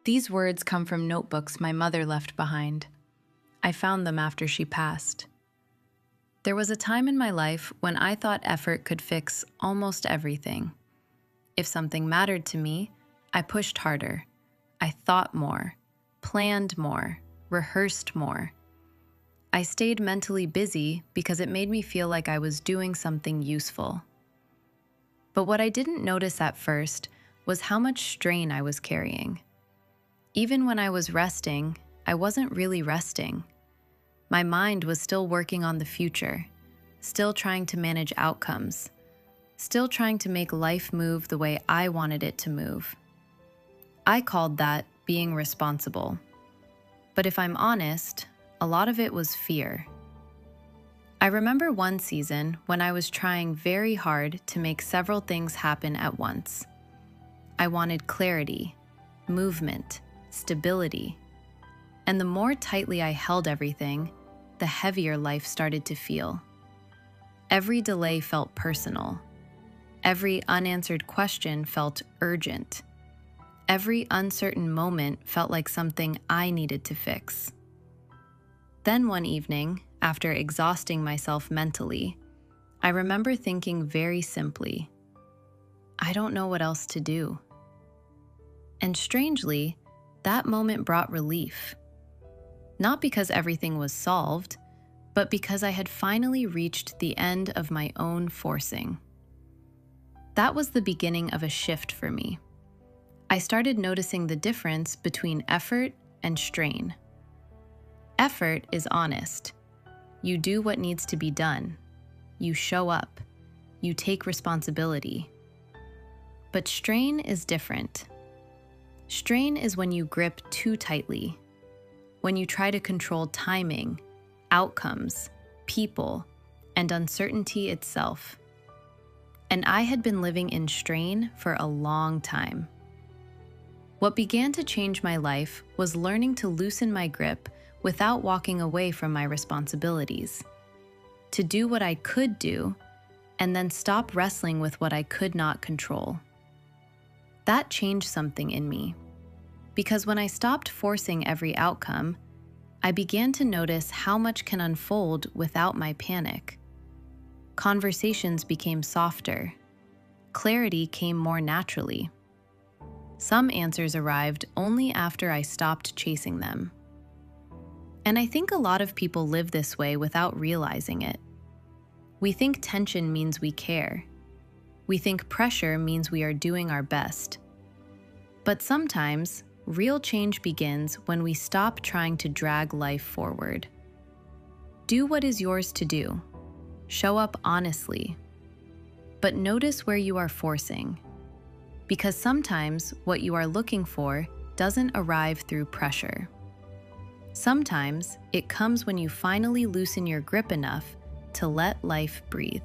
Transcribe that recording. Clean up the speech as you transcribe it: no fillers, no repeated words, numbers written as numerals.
These words come from notebooks my mother left behind. I found them after she passed. There was a time in my life when I thought effort could fix almost everything. If something mattered to me, I pushed harder. I thought more, planned more, rehearsed more. I stayed mentally busy because it made me feel like I was doing something useful. But what I didn't notice at first was how much strain I was carrying. Even when I was resting, I wasn't really resting. My mind was still working on the future, still trying to manage outcomes, still trying to make life move the way I wanted it to move. I called that being responsible. But if I'm honest, a lot of it was fear. I remember one season when I was trying very hard to make several things happen at once. I wanted clarity, movement, stability. And the more tightly I held everything, the heavier life started to feel. Every delay felt personal. Every unanswered question felt urgent. Every uncertain moment felt like something I needed to fix. Then one evening, after exhausting myself mentally, I remember thinking very simply, I don't know what else to do. And strangely, that moment brought relief. Not because everything was solved, but because I had finally reached the end of my own forcing. That was the beginning of a shift for me. I started noticing the difference between effort and strain. Effort is honest. You do what needs to be done. You show up. You take responsibility. But strain is different. Strain is when you grip too tightly, when you try to control timing, outcomes, people, and uncertainty itself. And I had been living in strain for a long time. What began to change my life was learning to loosen my grip without walking away from my responsibilities, to do what I could do, and then stop wrestling with what I could not control. That changed something in me, because when I stopped forcing every outcome, I began to notice how much can unfold without my panic. Conversations became softer. Clarity came more naturally. Some answers arrived only after I stopped chasing them. And I think a lot of people live this way without realizing it. We think tension means we care. We think pressure means we are doing our best. But sometimes, real change begins when we stop trying to drag life forward. Do what is yours to do. Show up honestly. But notice where you are forcing. Because sometimes what you are looking for doesn't arrive through pressure. Sometimes it comes when you finally loosen your grip enough to let life breathe.